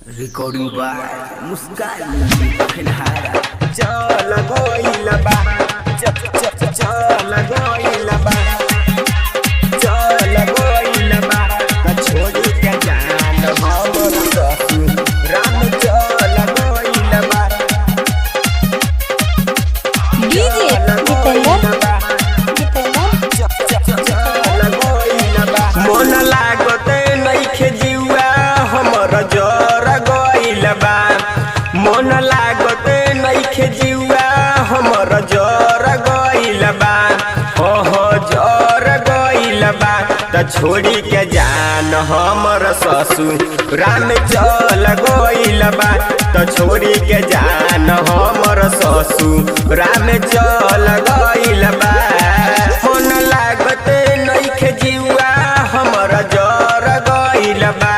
Recording by मुस्कान फिनहारा। चल गइल बा चल गइल बा चल गइल बा त छोड़ी के जान हमर ससुर राम चल गइल बा डीजे मन लागते नइखे जीवा हमर जर गइल बा मन लागते नइखे जीवा हमर जर गइल बा हो जर गइल बा त छोड़ी के जान हमर ससुर राम चल गइल बा त छोड़ी के जान हमर ससुर राम चल गइल बा मन लागते नइखे जीवा हमर जर गइल बा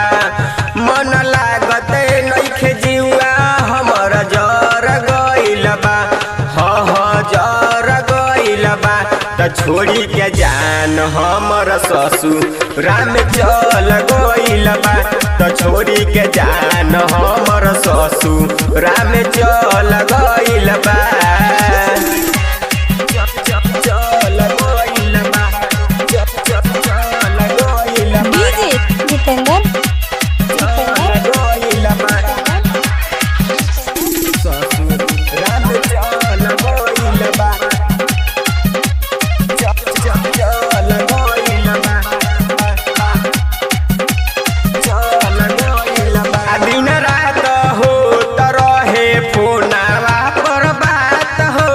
मन लागते नइखे जीवा हमर जर गइल बा जर गइल बा त छोड़ी के जान हमर ससुर राम चल गइल बा त छोड़ी के जान हमर ससुर राम चल गइल बा चल गइल बा चल गइल बा डीजे जितेंद्र चल गइल बा ससुर राम चल गइल बा चल गइल बा चल गइल बा दिन रात होत रहे फोनवा पर बात हो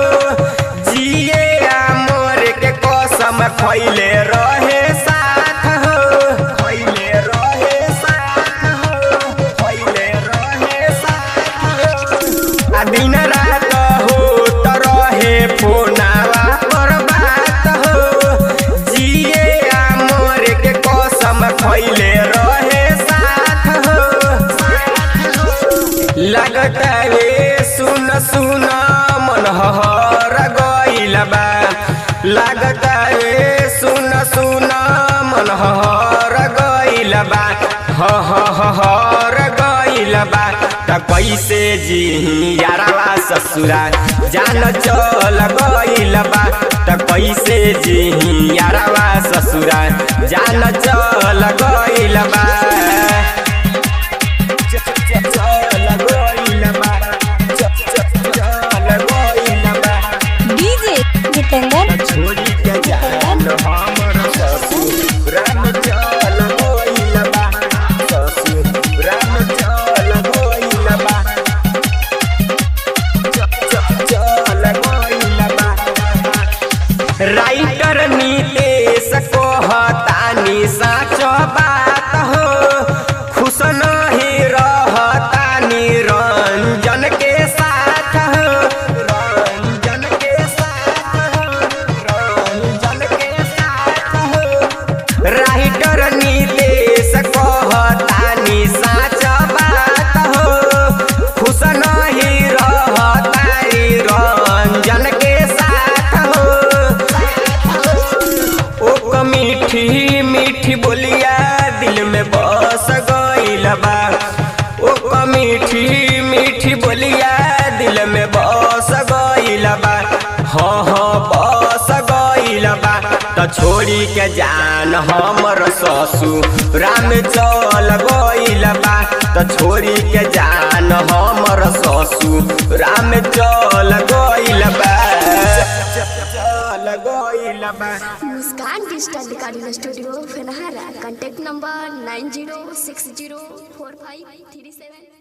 जिए आ मोर के कसम खइले रहे साथ हो खइले रहे साथ हो खइले रहे साथ हो आ दिन रात होत रहे फोनवा पर बात हो जिए आ मोर के कसम खइले रहे साथ हो लगता रे सुन सुन मन हर गइल बा लगता रे सुन सुन मन हर गइल बा हर गइल बा त कैसे जी यारवा ससुरा जान चल गइल बा त कैसे जी यारवा ससुरा जान चल गइल बा चल गइल बा चल गइल बा डीजे जितेंद्र छोड़ी के जान हमर ससुर राम चल गइल बा ससुर राम चल गइल बा चल गइल बा राइटर नीतेश कहतानी साच बात हो खुश नहीं रहतानी रंजन के साथ हो रंजन के साथ हो रंजन के साथ हो राइटर नीतेश कहतानी साच बात हो खुश नहीं रहतानी रंजन के साथ हो ओ मीठी मीठी बोलिया दिल में बस गइल बा ओ मीठी मीठी बोलिया दिल में बस गइल बा बस गइल बा त छोड़ी के जान हमर ससुर राम चल गइल बा त छोड़ी के जान हमर ससुर राम चल गइल बा चल गइल बा मुस्कान डिजिटल रिकॉर्डिंग स्टूडियो फिनहारा। Contact number 90604537